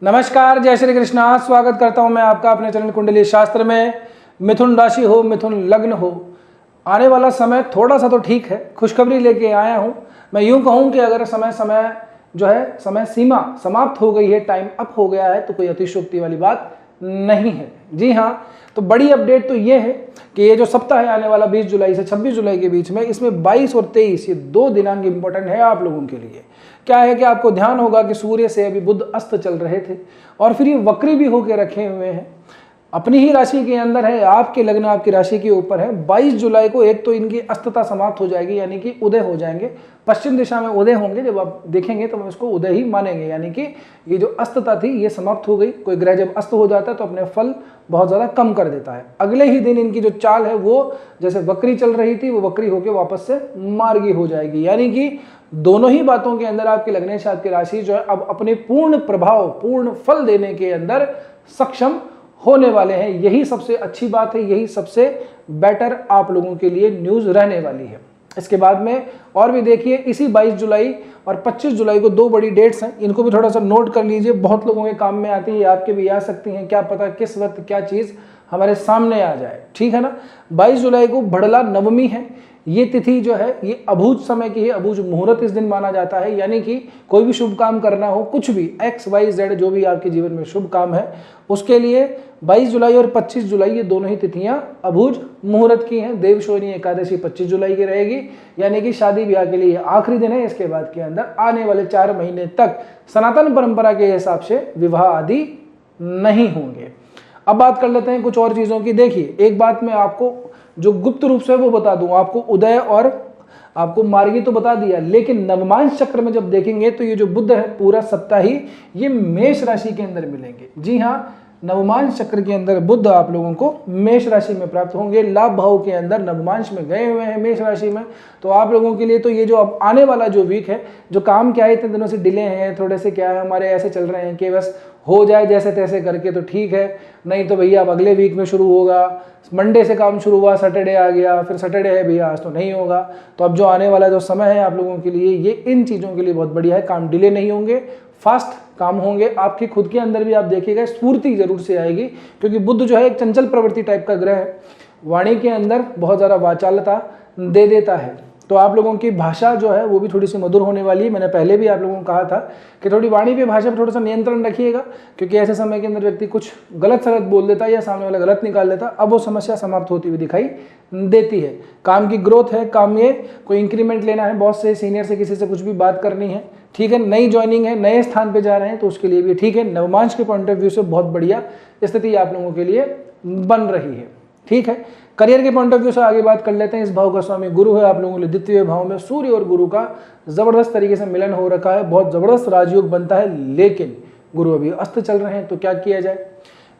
नमस्कार, जय श्री कृष्णा। स्वागत करता हूं मैं आपका अपने चैनल कुंडली शास्त्र में। मिथुन राशि हो, मिथुन लग्न हो, आने वाला समय थोड़ा सा तो ठीक है। खुशखबरी लेके आया हूं। मैं यूं कहूं कि अगर समय सीमा समाप्त हो गई है, टाइम अप हो गया है, तो कोई अतिशयोक्ति वाली बात नहीं है। जी हाँ, तो बड़ी अपडेट तो ये है कि ये जो सप्ताह है आने वाला 20 जुलाई से 26 जुलाई के बीच में, इसमें 22 और 23 ये 2 दिनांक इंपॉर्टेंट है आप लोगों के लिए। क्या है कि आपको ध्यान होगा कि सूर्य से अभी बुध अस्त चल रहे थे और फिर ये वक्री भी होकर रखे हुए हैं। अपनी ही राशि के अंदर है, आपके लग्न आपकी राशि के ऊपर है। 22 जुलाई को एक तो इनकी अस्तता समाप्त हो जाएगी, यानी कि उदय हो जाएंगे। पश्चिम दिशा में उदय होंगे, जब आप देखेंगे तो हम इसको उदय ही मानेंगे, यानी कि ये जो अस्तता थी ये समाप्त हो गई। कोई ग्रह जब अस्त हो जाता है तो अपने फल बहुत ज़्यादा कम कर देता है। अगले ही दिन इनकी जो चाल है वो जैसे वक्री चल रही थी, वो वक्री होकर वापस से मार्गी हो जाएगी। यानी कि दोनों ही बातों के अंदर आपके लग्नेश आपकी राशि जो है अब अपने पूर्ण प्रभाव, पूर्ण फल देने के अंदर सक्षम होने वाले हैं। यही सबसे अच्छी बात है, यही सबसे बेटर आप लोगों के लिए न्यूज़ रहने वाली है। इसके बाद में और भी देखिए, इसी 22 जुलाई और 25 जुलाई को 2 बड़ी डेट्स हैं, इनको भी थोड़ा सा नोट कर लीजिए। बहुत लोगों के काम में आती है, आपके भी आ सकती हैं। क्या पता किस वक्त क्या चीज़ हमारे सामने आ जाए, ठीक है ना। 22 जुलाई को बड़ला नवमी है। ये तिथि जो है ये अबूझ समय की है, अबूझ मुहूर्त इस दिन माना जाता है। यानी कि कोई भी शुभ काम करना हो, कुछ भी XYZ जो भी आपके जीवन में शुभ काम है, उसके लिए 22 जुलाई और 25 जुलाई ये दोनों ही तिथियां अबूझ मुहूर्त की हैं। देवशोनी एकादशी 25 जुलाई की रहेगी, यानी कि शादी ब्याह के लिए आखिरी दिन है। इसके बाद के अंदर आने वाले 4 महीने तक सनातन परंपरा के हिसाब से विवाह आदि नहीं होंगे। अब बात कर लेते हैं कुछ और चीज़ों की। देखिए, एक बात मैं आपको जो गुप्त रूप से वो बता दूं, आपको उदय और आपको मार्गी तो बता दिया, लेकिन नवमांश चक्र में जब देखेंगे तो ये जो बुध है पूरा सप्ताह ही ये मेष राशि के अंदर मिलेंगे। जी हाँ, नवमांश चक्र के अंदर बुध आप लोगों को मेष राशि में प्राप्त होंगे। लाभ भाव के अंदर नवमांश में गए हुए हैं मेष राशि में। तो आप लोगों के लिए तो ये जो अब आने वाला जो वीक है, जो काम क्या है इतने दिनों से डिले हैं, थोड़े से क्या है हमारे ऐसे चल रहे हैं कि बस हो जाए जैसे तैसे करके तो ठीक है, नहीं तो भैया अब अगले वीक में शुरू होगा। मंडे से काम शुरू हुआ, सैटरडे आ गया, फिर सैटरडे है भैया आज तो नहीं होगा। तो अब जो आने वाला जो समय है आप लोगों के लिए ये इन चीज़ों के लिए बहुत बढ़िया है। काम डिले नहीं होंगे, फास्ट काम होंगे। आपके खुद के अंदर भी आप देखिएगा स्फूर्ति जरूर से आएगी, क्योंकि बुध जो है एक चंचल प्रवृत्ति टाइप का ग्रह है। वाणी के अंदर बहुत ज़्यादा वाचालता दे देता है। तो आप लोगों की भाषा जो है वो भी थोड़ी सी मधुर होने वाली है। मैंने पहले भी आप लोगों को कहा था कि थोड़ी वाणी पे, भाषा पे थोड़ा सा नियंत्रण रखिएगा, क्योंकि ऐसे समय के अंदर व्यक्ति कुछ गलत सलत बोल देता है या सामने वाला गलत निकाल देता है। अब वो समस्या समाप्त होती हुई दिखाई देती है। काम की ग्रोथ है, काम में कोई इंक्रीमेंट लेना है, बॉस से, सीनियर से, किसी से कुछ भी बात करनी है, ठीक है। नई ज्वाइनिंग है, नए स्थान पे जा रहे हैं तो उसके लिए भी ठीक है। नवमांश के पॉइंट ऑफ व्यू से बहुत बढ़िया स्थिति आप लोगों के लिए बन रही है, ठीक है। करियर के पॉइंट ऑफ व्यू से आगे बात कर लेते हैं। इस भाव का स्वामी गुरु है आप लोगों के लिए। द्वितीय भाव में सूर्य और गुरु का जबरदस्त तरीके से मिलन हो रखा है, बहुत जबरदस्त राजयोग बनता है। लेकिन गुरु अभी अस्त चल रहे हैं, तो क्या किया जाए।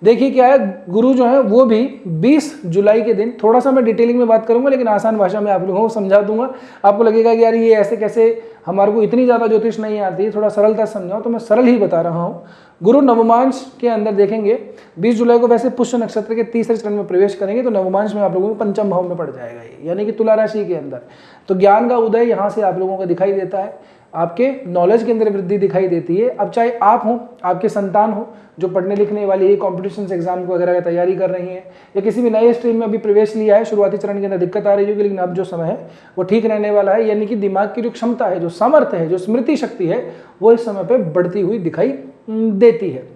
देखिए क्या है, गुरु जो है वो भी 20 जुलाई के दिन, थोड़ा सा मैं डिटेलिंग में बात करूंगा लेकिन आसान भाषा में आप लोगों को समझा दूंगा। आपको लगेगा कि यार ये ऐसे कैसे, हमारे को इतनी ज़्यादा ज्योतिष नहीं आती, थोड़ा सरलता समझाओ, तो मैं सरल ही बता रहा हूँ। गुरु नवमांश के अंदर देखेंगे 20 जुलाई को वैसे पुष्य नक्षत्र के तीसरे चरण में प्रवेश करेंगे, तो नवमांश में आप लोगों को पंचम भाव में पड़ जाएगा ये, यानी कि तुला राशि के अंदर। तो ज्ञान का उदय यहाँ से आप लोगों को दिखाई देता है, आपके नॉलेज के अंदर वृद्धि दिखाई देती है। अब चाहे आप हो, आपके संतान हो जो पढ़ने लिखने वाली है, कॉम्पिटिशन एग्जाम वगैरह की तैयारी कर रही है, या किसी भी नए स्ट्रीम में अभी प्रवेश लिया है, शुरुआती चरण के अंदर दिक्कत आ रही होगी, लेकिन अब जो समय है वो ठीक रहने वाला है। यानी कि दिमाग की जो क्षमता है, जो सामर्थ्य है, जो स्मृति शक्ति है, वो इस समय पर बढ़ती हुई दिखाई देती है।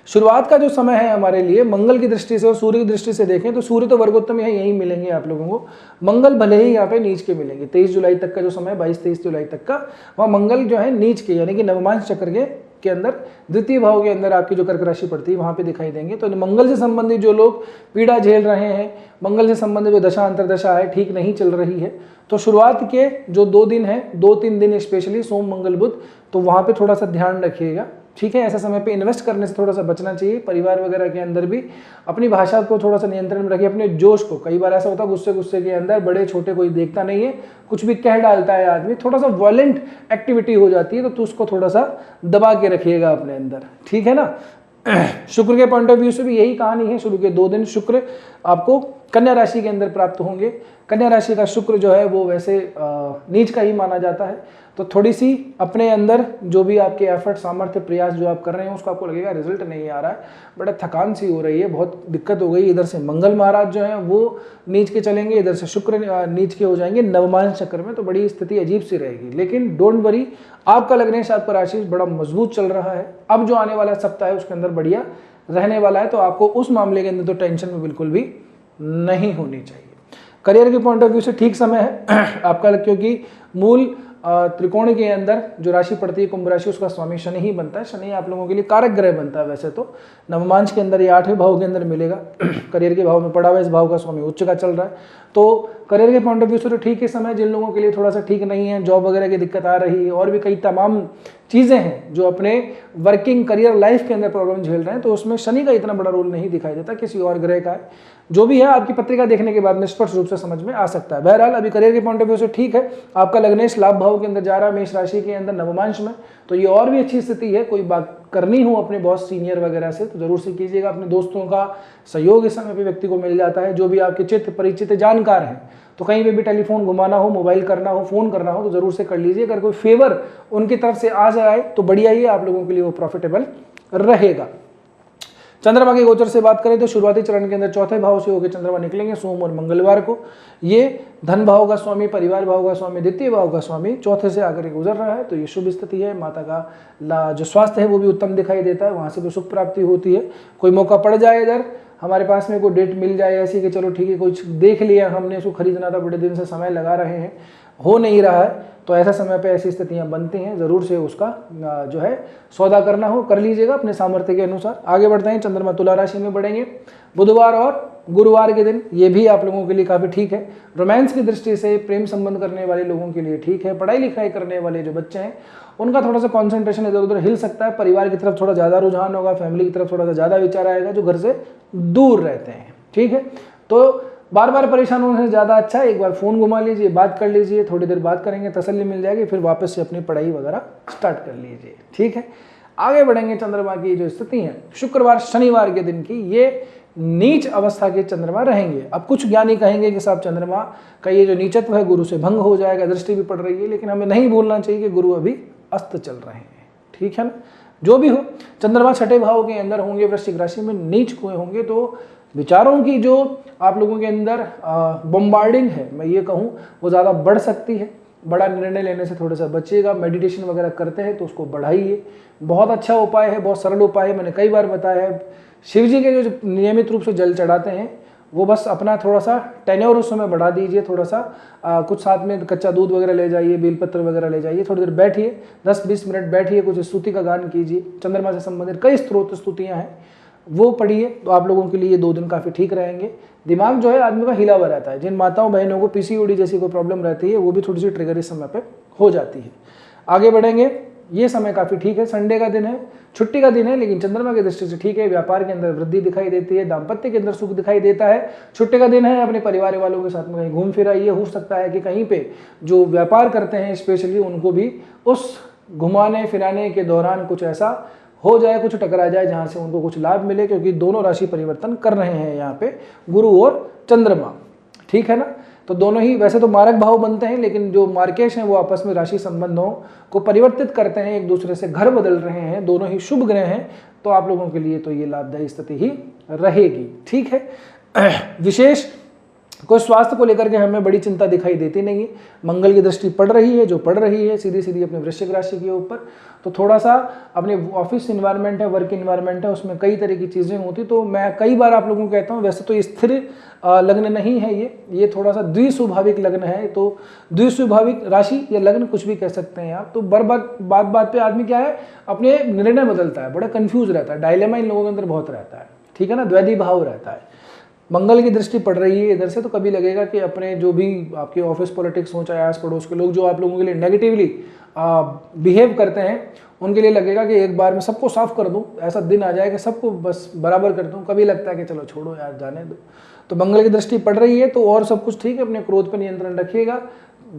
शुरुआत का जो समय है हमारे लिए मंगल की दृष्टि से और सूर्य की दृष्टि से देखें तो सूर्य तो वर्गोत्तम है, यहीं मिलेंगे आप लोगों को। मंगल भले ही यहाँ पे नीच के मिलेंगे। 23 जुलाई तक का जो समय, 22-23 जुलाई तक का, वहाँ मंगल जो है नीच के, यानी कि नवमांश चक्र के अंदर द्वितीय भाव के अंदर आपकी जो कर्क राशि पड़ती है वहाँ पे दिखाई देंगे। तो मंगल से संबंधित जो लोग पीड़ा झेल रहे हैं, मंगल से संबंधित जो दशा अंतरदशा है ठीक नहीं चल रही है, तो शुरुआत के जो 2 दिन है, 2-3 दिन स्पेशली सोम मंगल बुध, तो वहाँ पे थोड़ा सा ध्यान रखिएगा, ठीक है। ऐसे समय पे इन्वेस्ट करने से थोड़ा सा बचना चाहिए। परिवार वगैरह के अंदर भी अपनी भाषा को थोड़ा सा नियंत्रण में रखिए, अपने जोश को। कई बार ऐसा होता है गुस्से के अंदर बड़े छोटे कोई देखता नहीं है, कुछ भी कह डालता है आदमी, थोड़ा सा वायलेंट एक्टिविटी हो जाती है, तो उसको थोड़ा सा दबा के रखिएगा अपने अंदर, ठीक है ना। शुक्र के पॉइंट ऑफ व्यू से भी यही कहानी है। शुरू के 2 दिन शुक्र आपको कन्या राशि के अंदर प्राप्त होंगे। कन्या राशि का शुक्र जो है वो वैसे नीच का ही माना जाता है, तो थोड़ी सी अपने अंदर जो भी आपके एफर्ट, सामर्थ्य, प्रयास जो आप कर रहे हैं उसको आपको लगेगा रिजल्ट नहीं आ रहा है, बड़ा थकान सी हो रही है, बहुत दिक्कत हो गई। इधर से मंगल महाराज जो हैं वो नीच के चलेंगे, इधर से शुक्र नीच के हो जाएंगे नवमांश चक्र में, तो बड़ी स्थिति अजीब सी रहेगी। लेकिन डोंट वरी, आपका लग्नेश, आपका राशि बड़ा मजबूत चल रहा है। अब जो आने वाला सप्ताह है उसके अंदर बढ़िया रहने वाला है, तो आपको उस मामले के अंदर तो टेंशन में बिल्कुल भी नहीं होनी चाहिए। करियर के पॉइंट ऑफ व्यू से ठीक समय है आपका, क्योंकि मूल त्रिकोण के अंदर जो राशि पड़ती है कुंभ राशि, उसका स्वामी शनि ही बनता है। शनि आप लोगों के लिए कारक ग्रह बनता है। वैसे तो नवमांश के अंदर ये 8वें भाव के अंदर मिलेगा, करियर के भाव में पड़ा हुआ, इस भाव का स्वामी उच्च का चल रहा है, तो करियर के पॉइंट ऑफ व्यू से तो ठीक है समय। जिन लोगों के लिए थोड़ा सा ठीक नहीं है, जॉब वगैरह की दिक्कत आ रही है, और भी कई तमाम चीज़ें हैं जो अपने वर्किंग करियर लाइफ के अंदर प्रॉब्लम झेल रहे हैं, तो उसमें शनि का इतना बड़ा रोल नहीं दिखाई देता, किसी और ग्रह का है। जो भी है आपकी पत्रिका देखने के बाद में स्पष्ट रूप से समझ में आ सकता है। बहरहाल अभी करियर के पॉइंट ऑफ व्यू से ठीक है। आपका लग्नेश लाभ भाव के अंदर जा रहा है, मेष राशि के अंदर नवमांश में, तो ये और भी अच्छी स्थिति है। कोई बात करनी हो अपने बॉस, सीनियर वगैरह से, तो जरूर से कीजिएगा। अपने दोस्तों का सहयोग इस समय पे व्यक्ति को मिल जाता है। जो भी आपके चित्त परिचित जानकार हैं, तो कहीं पे भी टेलीफोन घुमाना हो, मोबाइल करना हो, फोन करना हो, तो जरूर से कर लीजिए। अगर कोई फेवर उनकी तरफ से आ जाए तो बढ़िया ही है, आप लोगों के लिए वो प्रॉफिटेबल रहेगा। चंद्रमा के गोचर से बात करें तो शुरुआती चरण के अंदर चौथे भाव से होकर चंद्रमा निकलेंगे सोम और मंगलवार को। ये धन भाव का स्वामी, परिवार भाव का स्वामी, द्वितीय भाव का स्वामी चौथे से आकर गुजर रहा है, तो ये शुभ स्थिति है। माता का जो स्वास्थ्य है वो भी उत्तम दिखाई देता है, वहां से भी सुख प्राप्ति होती है। कोई मौका पड़ जाए इधर, हमारे पास में कोई डेट मिल जाए ऐसी कि चलो ठीक है, कुछ देख लिया हमने, इसको खरीदना था, बड़े दिन से समय लगा रहे हैं, हो नहीं रहा है, तो ऐसे समय पे ऐसी स्थितियां बनती हैं, जरूर से उसका जो है सौदा करना हो कर लीजिएगा अपने सामर्थ्य के अनुसार। आगे बढ़ते हैं, चंद्रमा तुला राशि में बढ़ेंगे बुधवार और गुरुवार के दिन, ये भी आप लोगों के लिए काफी ठीक है। रोमांस की दृष्टि से प्रेम संबंध करने वाले लोगों के लिए ठीक है। पढ़ाई लिखाई करने वाले जो बच्चे हैं उनका थोड़ा सा कॉन्सेंट्रेशन इधर उधर हिल सकता है। परिवार की तरफ थोड़ा ज्यादा रुझान होगा, फैमिली की तरफ थोड़ा सा ज्यादा विचार आएगा, जो घर से दूर रहते हैं, ठीक है। तो बार बार परेशान होने से ज़्यादा अच्छा है एक बार फ़ोन घुमा लीजिए, बात कर लीजिए, थोड़ी देर बात करेंगे, तसल्ली मिल जाएगी, फिर वापस से अपनी पढ़ाई वगैरह स्टार्ट कर लीजिए, ठीक है। आगे बढ़ेंगे, चंद्रमा की जो स्थिति है शुक्रवार शनिवार के दिन की, ये नीच अवस्था के चंद्रमा रहेंगे। अब कुछ ज्ञानी कहेंगे कि साहब चंद्रमा का ये जो नीचत्व है गुरु से भंग हो जाएगा, दृष्टि भी पड़ रही है, लेकिन हमें नहीं भूलना चाहिए कि गुरु अभी अस्त चल रहे हैं, ठीक है ना। जो भी हो, चंद्रमा छठे भाव के अंदर होंगे, वृश्चिक राशि में नीच हुए होंगे, तो विचारों की जो आप लोगों के अंदर बम्बार्डिंग है, मैं ये कहूँ, वो ज़्यादा बढ़ सकती है। बड़ा निर्णय लेने से थोड़ा सा बचिएगा। मेडिटेशन वगैरह करते हैं तो उसको बढ़ाइए, बहुत अच्छा उपाय है, बहुत सरल उपाय है, मैंने कई बार बताया है। शिव जी के जो नियमित रूप से जल चढ़ाते हैं, वो बस अपना थोड़ा सा टेन्योर उस समय बढ़ा दीजिए, थोड़ा सा कुछ साथ में कच्चा दूध वगैरह ले जाइए, बेलपत्र वगैरह ले जाइए, थोड़ी देर बैठिए, 10-20 मिनट बैठिए, कुछ स्तुति का गान कीजिए। चंद्रमा से संबंधित कई स्त्रोत स्तुतियाँ हैं, वो पढ़िए, तो आप लोगों के लिए ये 2 दिन काफ़ी ठीक रहेंगे। दिमाग जो है आदमी का हिला हुआ रहता है। जिन माताओं बहनों को पीसीओडी जैसी कोई प्रॉब्लम रहती है, वो भी थोड़ी सी ट्रिगर इस समय पे हो जाती है। आगे बढ़ेंगे, ये समय काफ़ी ठीक है, संडे का दिन है, छुट्टी का दिन है, लेकिन चंद्रमा की दृष्टि से ठीक है। व्यापार के अंदर वृद्धि दिखाई देती है, दाम्पत्य के अंदर सुख दिखाई देता है। छुट्टी का दिन है, अपने परिवार वालों के साथ में कहीं घूम फिर आइए। हो सकता है कि कहीं पे जो व्यापार करते हैं स्पेशली उनको भी उस घुमाने फिराने के दौरान कुछ ऐसा हो जाए, कुछ टकरा जाए जहाँ से उनको कुछ लाभ मिले, क्योंकि दोनों राशि परिवर्तन कर रहे हैं यहाँ पे गुरु और चंद्रमा, ठीक है ना। तो दोनों ही वैसे तो मारक भाव बनते हैं, लेकिन जो मार्केश हैं वो आपस में राशि संबंधों को परिवर्तित करते हैं, एक दूसरे से घर बदल रहे हैं, दोनों ही शुभ ग्रह हैं, तो आप लोगों के लिए तो ये लाभदायी स्थिति ही रहेगी, ठीक है। विशेष कोई स्वास्थ्य को लेकर के हमें बड़ी चिंता दिखाई देती नहीं है। मंगल की दृष्टि पड़ रही है, जो पड़ रही है सीधी सीधी अपने वृश्चिक राशि के ऊपर, तो थोड़ा सा अपने ऑफिस इन्वायरमेंट है, वर्क इन्वायरमेंट है, उसमें कई तरह की चीज़ें होती। तो मैं कई बार आप लोगों को कहता हूँ, वैसे तो स्थिर लग्न नहीं है ये थोड़ा सा द्विस्वाभाविक लग्न है। तो द्विस्वाभाविक राशि या लग्न कुछ भी कह सकते हैं आप। तो बात बात पे आदमी क्या है, अपने निर्णय बदलता है, बड़ा कंफ्यूज रहता है, डायलेमा इन लोगों के अंदर बहुत रहता है, ठीक है ना, द्वैधी भाव रहता है। मंगल की दृष्टि पड़ रही है इधर से, तो कभी लगेगा कि अपने जो भी आपके ऑफिस पॉलिटिक्स हो, चाहे आस पड़ोस के लोग जो आप लोगों के लिए नेगेटिवली बिहेव करते हैं, उनके लिए लगेगा कि एक बार में सबको साफ कर दूं, ऐसा दिन आ जाए कि सबको बस बराबर कर दूं। कभी लगता है कि चलो छोड़ो यार, जाने दो। तो मंगल की दृष्टि पड़ रही है, तो और सब कुछ ठीक है, अपने क्रोध पर नियंत्रण रखिएगा,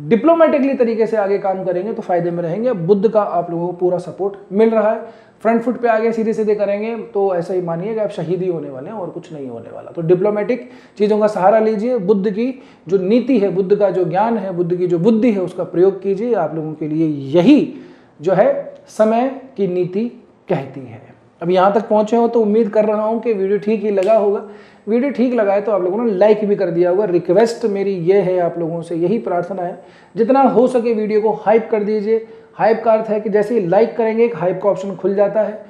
डिप्लोमेटिकली तरीके से आगे काम करेंगे तो फायदे में रहेंगे। बुध का आप लोगों को पूरा सपोर्ट मिल रहा है। फ्रंट फुट पे आगे सीधे सीधे करेंगे तो ऐसा ही मानिए कि आप शहीद ही होने वाले हैं और कुछ नहीं होने वाला। तो डिप्लोमेटिक चीज़ों का सहारा लीजिए, बुद्ध की जो नीति है, बुद्ध का जो ज्ञान है, बुद्ध की जो बुद्धि है, उसका प्रयोग कीजिए। आप लोगों के लिए यही जो है समय की नीति कहती है। अब यहाँ तक पहुँचे हो तो उम्मीद कर रहा हूँ कि वीडियो ठीक ही लगा होगा। वीडियो ठीक लगा है तो आप लोगों ने लाइक भी कर दिया होगा। रिक्वेस्ट मेरी ये है आप लोगों से, यही प्रार्थना है, जितना हो सके वीडियो को हाइप कर दीजिए। हाइप का अर्थ है कि जैसे ही लाइक करेंगे एक हाइप का ऑप्शन खुल जाता है,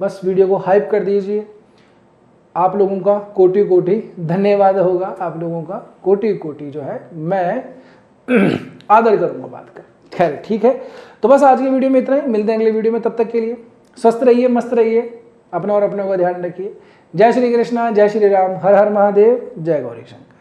बस वीडियो को हाइप कर दीजिए। आप लोगों का कोटि कोटि धन्यवाद होगा, आप लोगों का कोटि कोटि जो है मैं आदर करूँगा बात का। खैर ठीक है, तो बस आज की वीडियो में इतना ही। मिलते हैं अगले वीडियो में, तब तक के लिए स्वस्थ रहिए, मस्त रहिए, अपना और अपने का ध्यान रखिए। जय श्री कृष्णा, जय श्री राम, हर हर महादेव, जय गौरी शंकर।